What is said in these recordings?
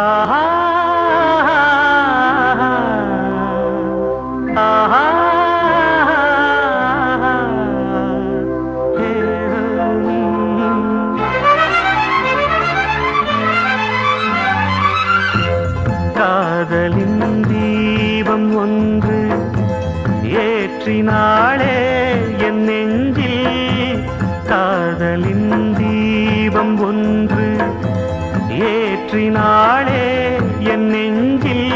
ஆஹா ஆஹா காதலின் தீபம் ஒன்று ஏற்றினாளே என் நெஞ்சில். காதலின் தீபம் ஒன்று ஏற்றினாளே என் நெஞ்சில்.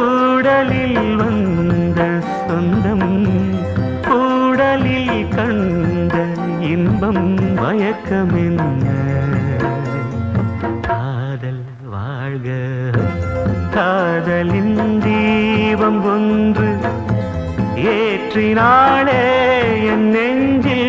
ஊடலில் வந்த சொந்தம் ஊடலில் கண்ட இன்பம் மயக்கமென்ன. காதல் வாழ்க. காதலின் தீபம் ஒன்று ஏற்றினாளே என் நெஞ்சில்.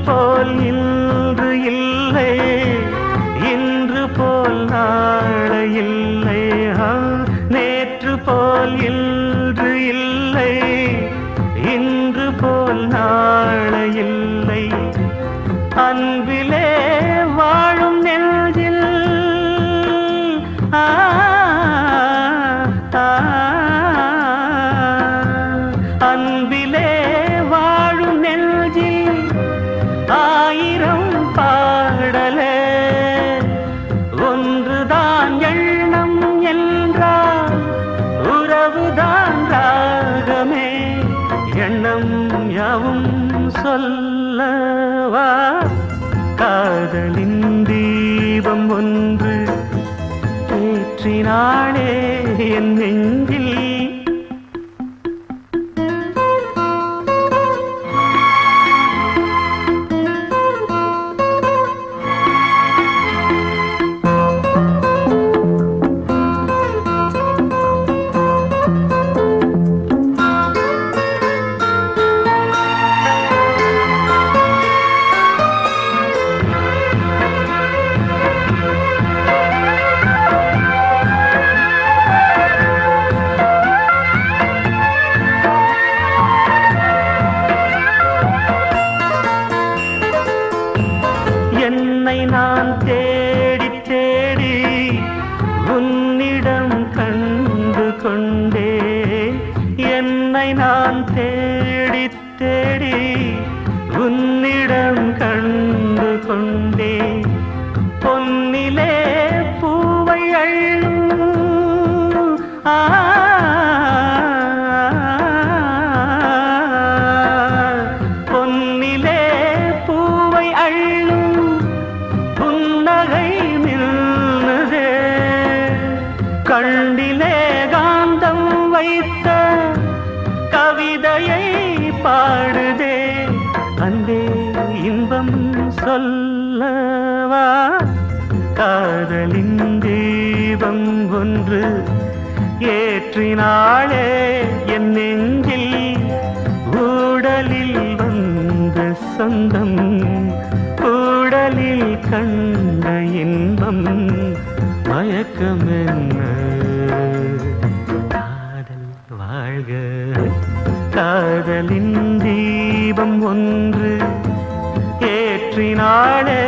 போல் இன்று இல்லை, இன்று போல் நாளை இல்லை. நேற்று போல் இன்று இல்லை, இன்று போல் நாளை இல்லை. அன்பிலே வாழும் நெஞ்சில் அன்பிலே வாழும் நெஞ்சில் ஆயிரம் பாடலே. ஒன்றுதான் எண்ணம் என்றால் உறவுதான் ராகமே. எண்ணம் யாவும் சொல்லவா. காதலின் தீபம் ஒன்று ஏற்றினாளே என் நெஞ்சில். என்னை நான் தேடி தேடி உன்னிடம் கண்டு கொண்டே. என்னை நான் தேடி தேடி உன்னிடம் கண்டு கொண்டே. பொன்னிலே பூவை அள்ளும் பொன்னிலே பூவை அள்ளும் புன்னகை நின்றதே. கண்டிலே காந்தம் வைத்த கவிதையை பாடுதே. அன்பே இன்பம் சொல்லவா. காதலின் தீபம் ஒன்று ஏற்றினாளே என் நெஞ்சில். ஊடலில் வந்த சொந்தம் ஊடலில் கண்ட இன்பம் மயக்கமென்ன. காதல் வாழ்க. காதலின் தீபம் ஒன்று ஏற்றினாளே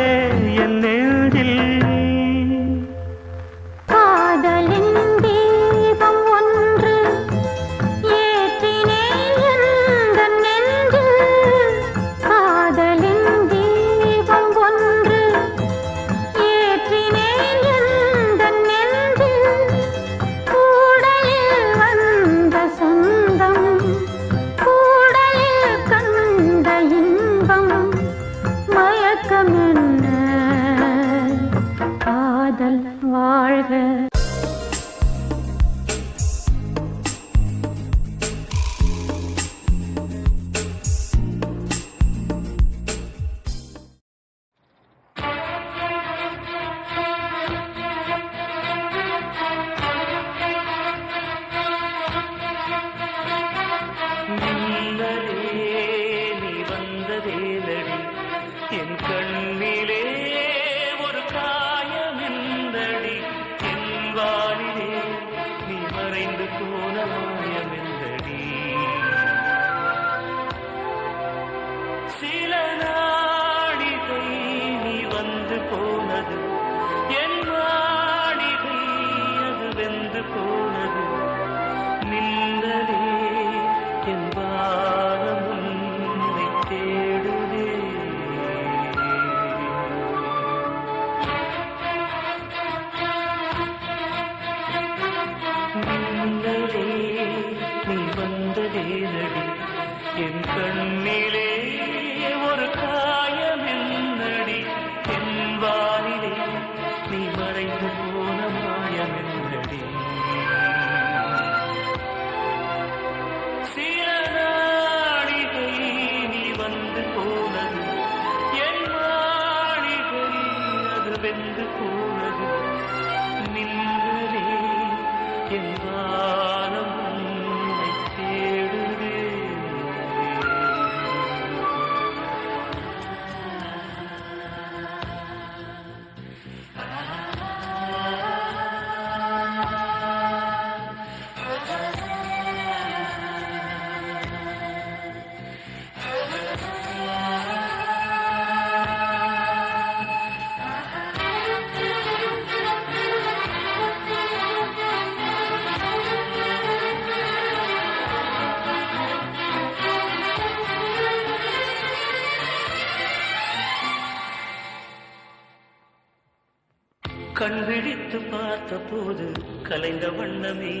என் நெஞ்சில். காதலின் தீபம் ஒன்று ஏற்றினேன் எந்தன் நெஞ்சில். காதலின் தீபம் ஒன்று ஏற்றினேன் எந்தன் நெஞ்சில். கூடலில் வந்த சொந்தம் கூடலில் என் வானம் உன்னை தேடுதே. மின்னலே நீ வந்ததே நடி என் கண்ணிலே ஒரு காயம் என்னடி என் வானிலே நீ மறைந்து போன மாயம் என்னடி. சில நாளிகை நீ வந்து போனது என் மாளிகை அது வெந்து போனது. மின்னலே என் வானம் உன்னை தேடுதே. கண் விழித்து பார்த்த போது கலைந்த வண்ணமே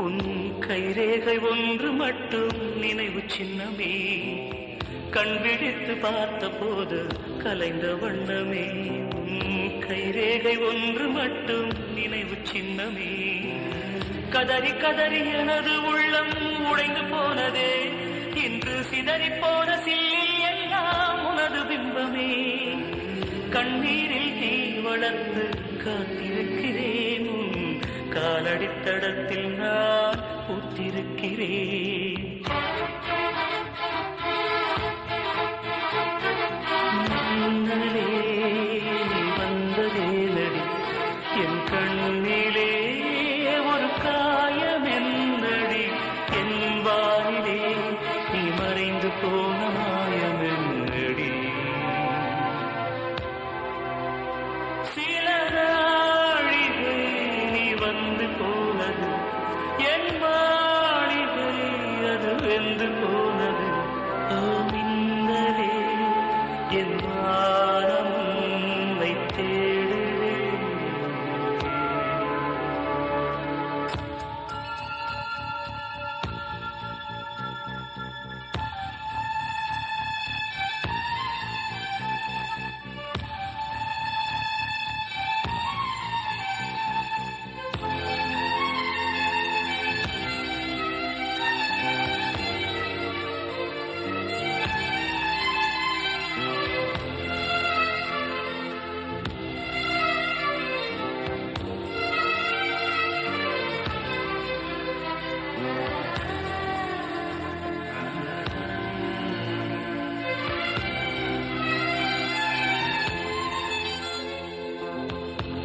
உன் கைரேகை ஒன்று மட்டும் நினைவு சின்னமே. கண் விழித்து பார்த்த போது கலைந்த வண்ணமே உன் கைரேகை ஒன்று மட்டும் நினைவு சின்னமே. கதறி கதறி எனது உள்ளம் உடைந்து போனதே இன்று சிதறி போன சில்லில் எல்லாம் உனது பிம்பமே. கண்ணீரில் தீ வளர்த்து காத்திருக்கிறேன் உன் காலடித்தடத்தில் நான் பூத்திருக்கிறேன். மின்னலே நீ வந்ததே நடி என் கண்ணிலே ஒரு காயம் என்னடி என் வானிலே நீ மறைந்து போன மாயம் என்னடி. சில நாளிகை நீ வந்து போனது என் மாளிகை அது வெந்து போனது. மின்னலே என் வானம் உன்னை தேடுதே.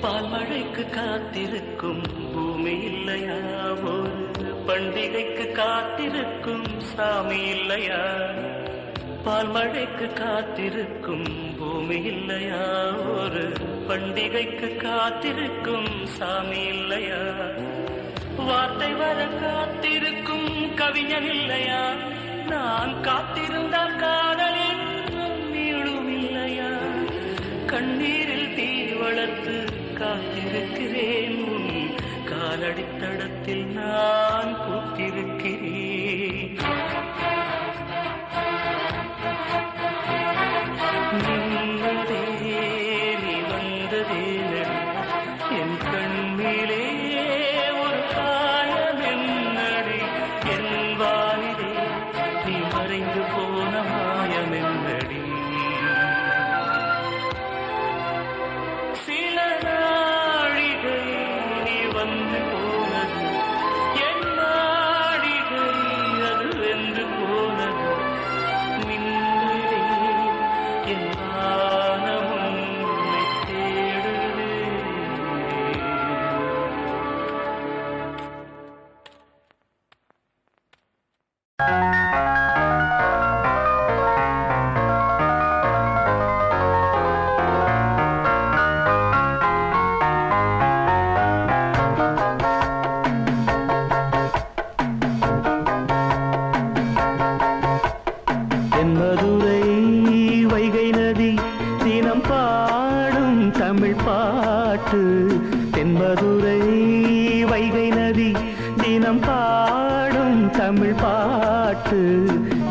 பால்மழைக்கு காத்திருக்கும் பூமி இல்லையா ஒரு பண்டிகைக்கு காத்திருக்கும் சாமி இல்லையா. பால்மழைக்கு காத்திருக்கும் பூமி இல்லையா ஒரு பண்டிகைக்கு காத்திருக்கும் சாமி இல்லையா. வார்த்தை வர காத்திருக்கும் கவிஞன் இல்லையா. நான் காத்திருந்தால் காதலில் நீளும் இல்லையா. கண்ணீரில் தீ வளர்த்து காத்திருக்கிறேன் உன் காலடித்தடத்தில் நான் பூத்திருக்கிறேன். நின்றதே நீ வந்ததே என் கண்ணிலே ஒரு காயம் என்னடி என் வானிலே நீ மறைந்து போன மாயம் என்னடி. சில நாளிகை நீ வந்து போனது என் நாடிகை அது வென்று போனது. மின்னலே என் வானம் உன்னை தேடுதே. பாட்டு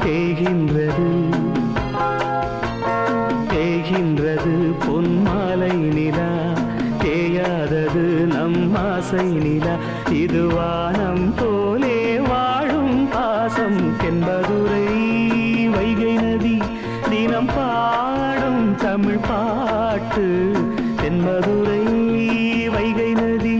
தேய்கின்றது தேய்கின்றது பொன்மாலை நிலா தேயாதது நம் ஆசை நிலா இது வானம் போலே வாழும் பாசம் தென்பதுரை வைகை நதி தினம் பாடும் தமிழ் பாட்டு தென்பதுரை வைகை நதி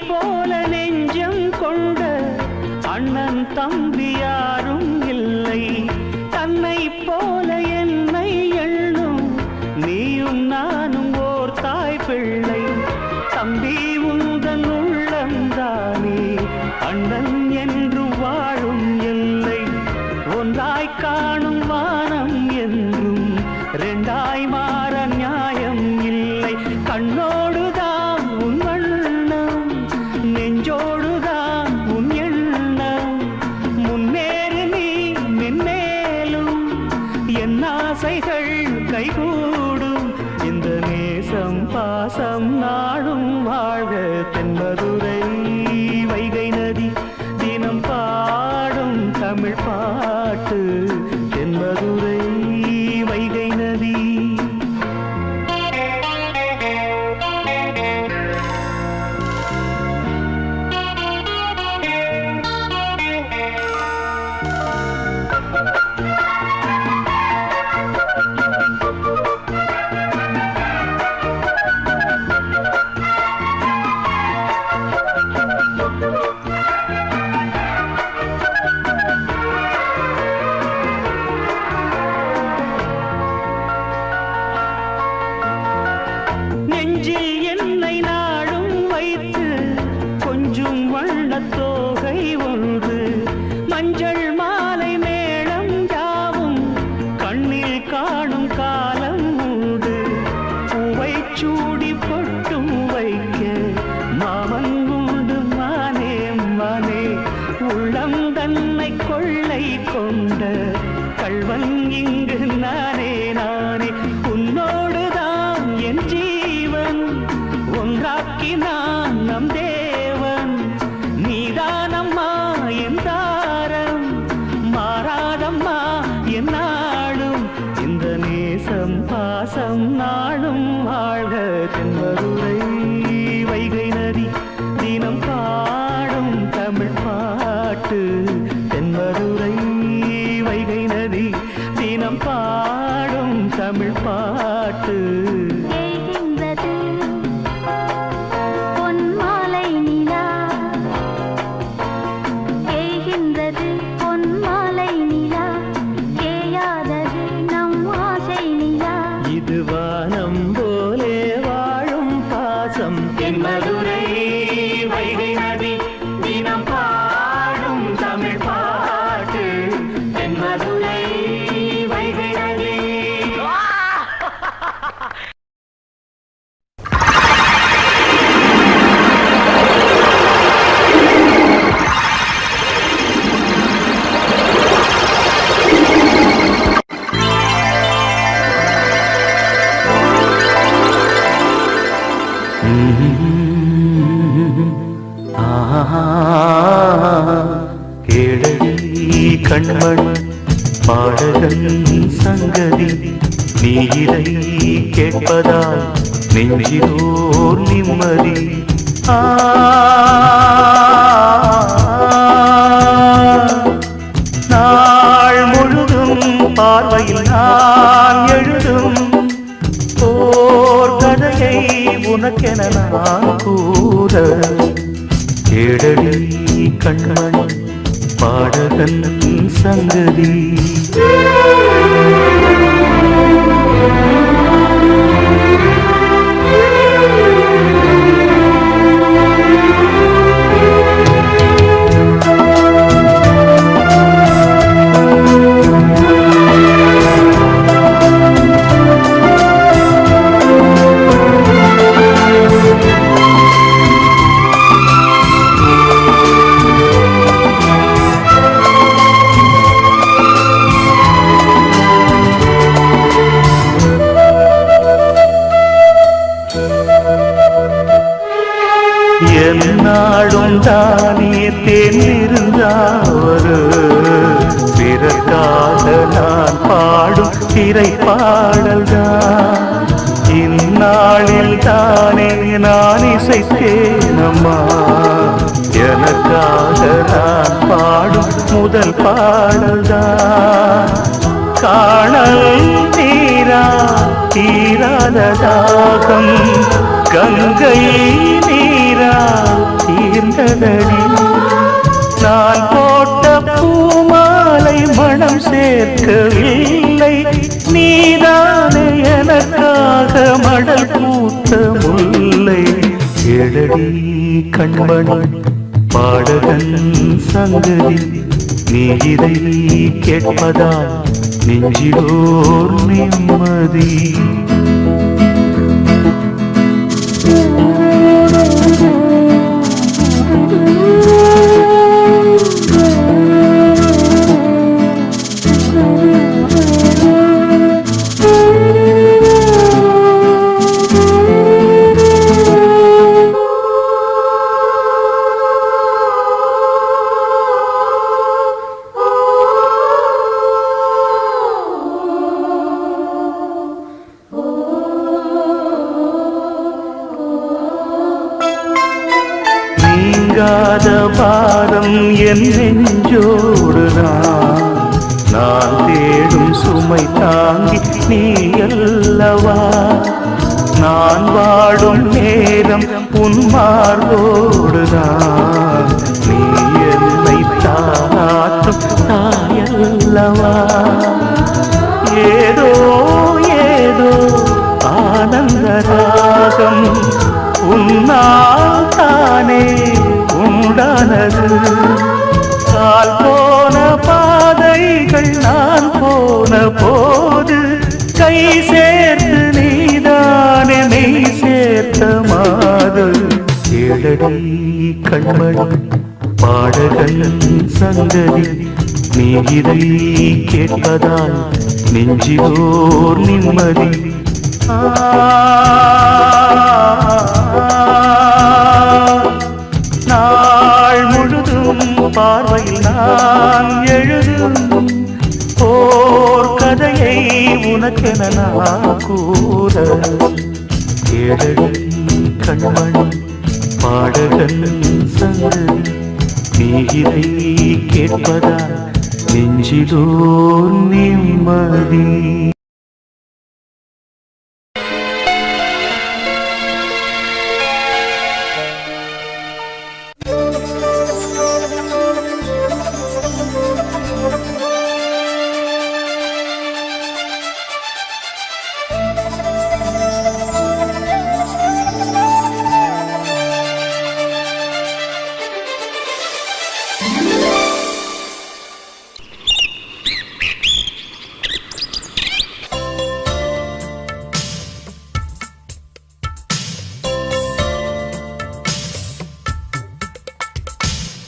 போல நெஞ்சம் கொண்ட அண்ணன் தம்பி யாரும் இல்லை தன்னை போல என்னை எண்ணும் நீயும் நானும் ஓர் தாய் பிள்ளை தம்பி உந்தன் உள்ளந்தானே அண்ணன் என்று வாழும் எல்லை ஒன்றாய் காணும் வானம் என்றும் ரெண்டாய் மாற நியாயம் இல்லை கண்ணோடுதான் உன் வண்ணம் நெஞ்சோடுதான் உன் எண்ணம் முன்னேறு நீ மென்மேலும் என் ஆசைகள் கைகூடும் இந்த நேசம் பாசம் நாடும் வாழ்க தென்பதுரை வைகை நதி தினம் பாடும் தமிழ் பாட்டு தென்பதுரை வைகை நதி நெஞ்சில் என்னை நாடும் வைத்து கொஞ்சம் வண்ணத்தோகை ஒன்று மஞ்சள் மாலை மேளம் யாவும் கண்ணில் காணும் காலம் உண்டு பூவை சூடி பொட்டும் வைக்க மாமன் உண்டு மானே மானே உள்ளம் தன்னை கொள்ளை கொண்ட கள்வன் இங்கு நானே நானே உன்னோடுதான் என் ஜீவன் ஒன்றாக்கினான் நம் தேவன் நீதானம்மா என் தாரம் மாறாதம்மா என் நாடும் இந்த நேசம் பாசம் நாடும் வாழ்க தென்பதுரை வைகை நதி தினம் பாடும் தமிழ் பாட்டு தென்பதுரை வைகை நதி தினம் பாடும் தமிழ் பாட்டு தேய்கின்றது பொன்மாலை நிலா தேய்கின்றது பொன்மாலை நிலா தேயாதது நம் ஆசை நிலா இது வானம் போலே வாழும் பாசம் தென்மதுரை வைகை நதி தினம் பாடும் தமிழ் பாட்டு தென்மதுரை வைகை நதி கேளடி கண்மண் பாடகன் சங்கதி நீ இதை கேட்பதால் நெஞ்சிலோர் நிம்மதி நாள் முழுதும் பார்வையில் நான் எழுதும் ஓர் கதையை உனக்கென நான் கூற கேளடி கண்மண் பாடகன் சங்கதி உண்டாவது பிறக்காக நான் பாடும் திரைப்பாடல்தான். இந்நாளில் தானே நான் இசைத்தேனம்மா, எனக்காக நான் பாடும் முதல் பாடல்தான். காணல் நீரா தீராத தாகம், கங்கை நீரா தீர்ந்ததடி. நான் போட்ட பூமாலை மனம் சேர்க்கவில்லை, நீதானே எனக்காக மடல் பூத்த முல்லை. எழடி கண்மணி பாடகன் சங்கதி, நீ இதை கேட்பதால் நெஞ்சிலோர் நிம்மதி. நீங்காத பாரம் என் நெஞ்சோடுதான், நான் தேடும் சுமை தாங்கி நீ அல்லவா. நான் வாடும் நேரம் உன் மார்போடுதான், நீ என்னை தாராட்டும் தாயல்லவா. ஏதோ ஏதோ ஆனந்த ராகம் உன்னால் தானே உண்டானது. கால் போன பாதைகள் நான் போன போது, கை சேர்த்து நீதானே மெய் சேர்த்த மாது. எழடி கண்மணி பாடகன் சங்கதி, நீ இதை கேட்பதால் நெஞ்சிலோர் நிம்மதி. நாள் முழுதும் பார்வையில் நான் எழுதும் ஓர் கதையை உனக்கென நான் கூற. எழடி கண்மணி பாடகன் சங்கதி, நீ இதை கேட்பதால் நெஞ்சிலோர் நிம்மதி.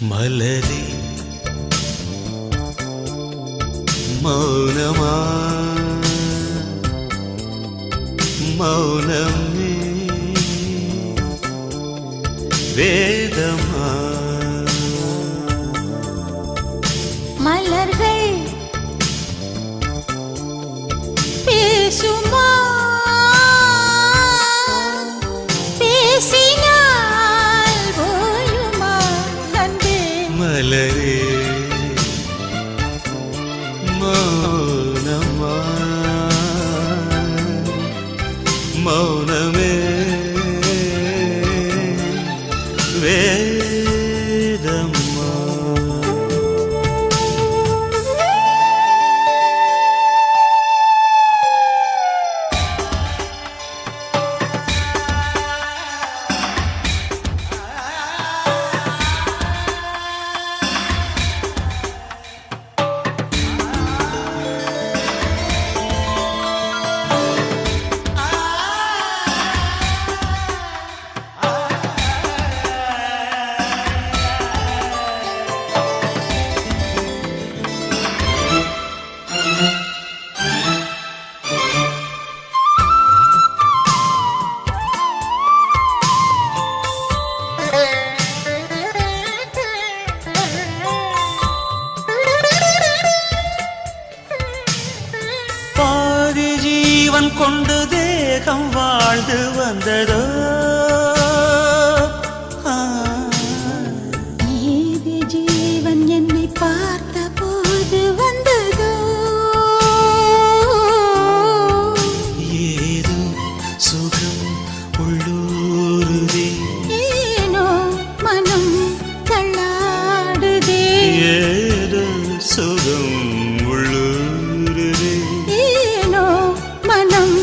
மலரே மௌனமா மௌனமே வேதமா. மலர்கள் பேசுமா, பேசினால் போயுமா அன்பே. மலரே மௌனமா மௌனமே வேதமா. கொண்டு தேகம் வாழ்ந்து வந்ததோ ஏது ஜீவன் என்னை பார்த்த போது வந்ததோ ஏதோ சுகம் உள்ளூருதே ஏனோ மனம் தள்ளாடுதே ஏதோ சுகம் உள்ளூருதே ஏனோ மனம்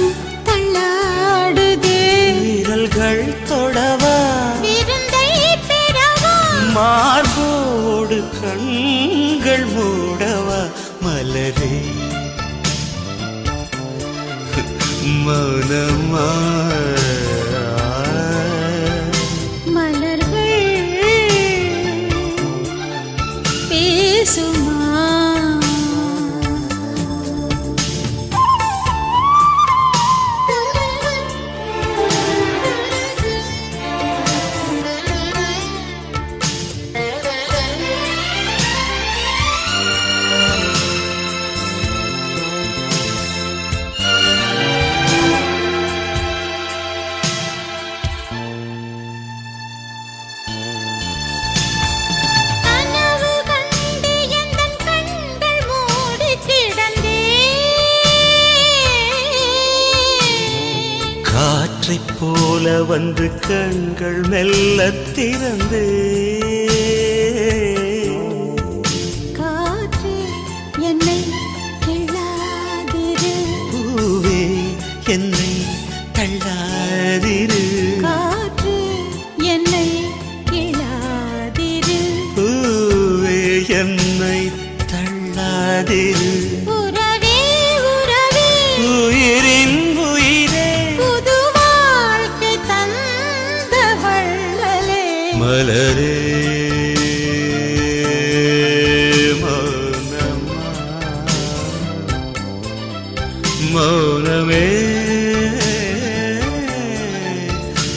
தள்ளாடுதே விரல்கள் தொடவா விருந்தை பெறவா மார்போடு கண்கள் மூடவா மலரே மௌனமா மலர்கள் பேசுமா கனவு கண்டு எந்தன் கண்கள் மூடி கிடந்தேன் காற்றைப் போல வந்து கண்கள் மெல்ல திறந்து காற்று என்னை கிள்ளாதிரு பூவே என்னை தள்ளாதிரு காற்று என்னை கிள்ளாதிரு பூவே என்னை தள்ளாதிரு உறவே உறவே உயிரின் உயிரே புது வாழ்க்கை தந்த வள்ளலே மலரே மௌனமா மௌனமே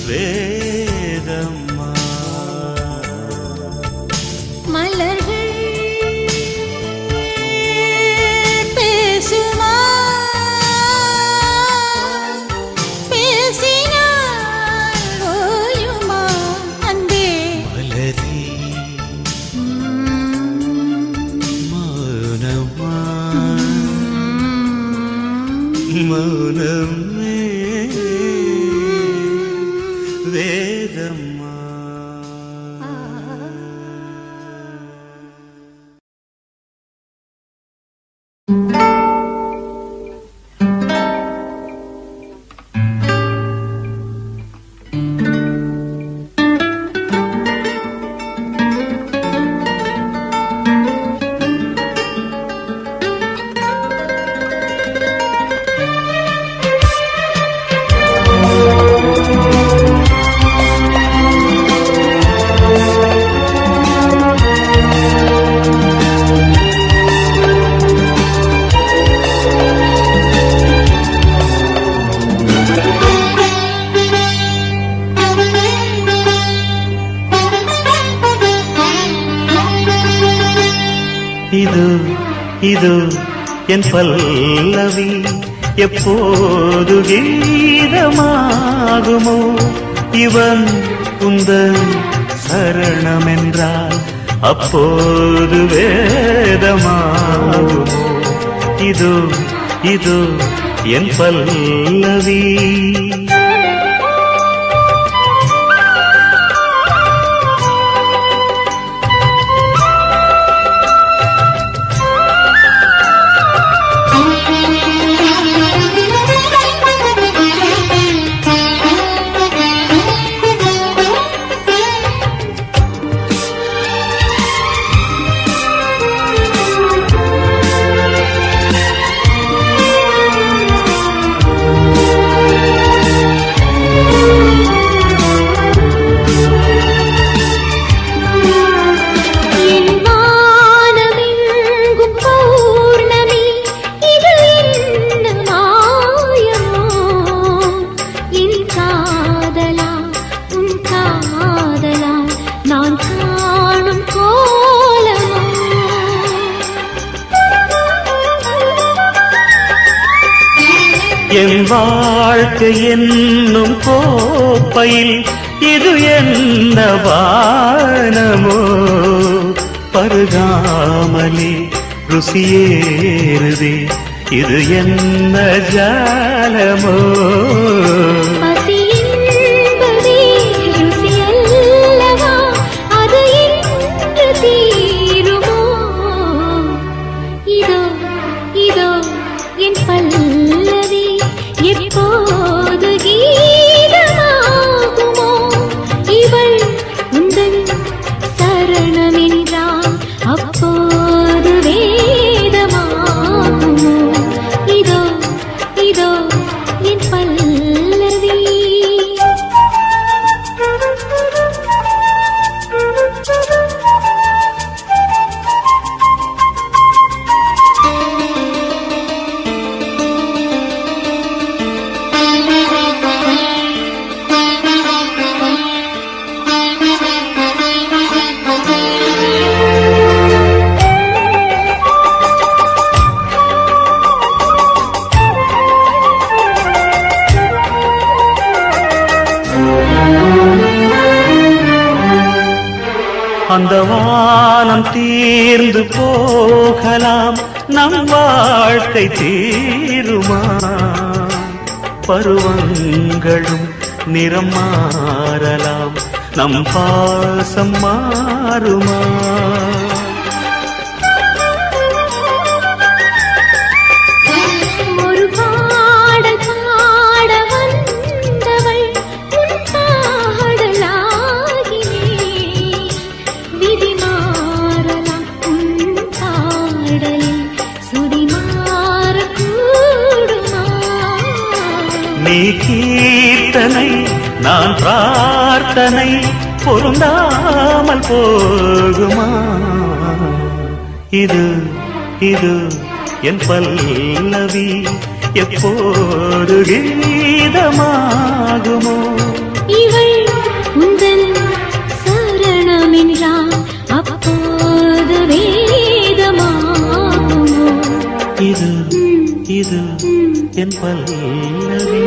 வேதம்மா மலர்கள் பேசுமா பேசினால் ஓயுமா அன்பே மலரே மௌனமா மௌனமே வேதம்மா இது இது என் பல்லவி எப்போது கீதமாகுமோ இவன் உந்தன் சரணமென்றால் அப்போது வேதமாகுமோ இது இது என் பல்லவி என் வாழ்க்கை என்னும் கோப்பையில் இது என்ன வானமோ பருகாமலே ருசியேறுதே இது என்ன ஜாலமோ பசி என்பதே ருசியல்லவா, அது என்று தீருமோ? இதோ இதோ என் பல்லவி எப்போது கீதமாகுமோ? இவள் உந்தன் சரணமென்றால் அப்போது வேதமாகுமோ? இதோ இதோ என் பல்லவி. அந்த வானம் தீர்ந்து போகலாம் நம் வாழ்க்கை தீருமா? பருவங்களும் நிறம் மாறலாம் நம் பாசம் மாறுமா? ஒரு பாடல் பாட வந்தவள் உன் பாடலாகினே. விதி மாறலாம் உன் பாடலில் சுதி மாறக்கூடுமா? நீ கீர்த்தனை நான் பிரார்த்தனை பொருந்தாமல் போகுமா? இது இது என் பல்லவி எப்போது கீதமாகுமோ? இவள் உந்தன் சரணமென்றால் அப்போது வேதமாகுமோ? இது இது என் பல்லவி.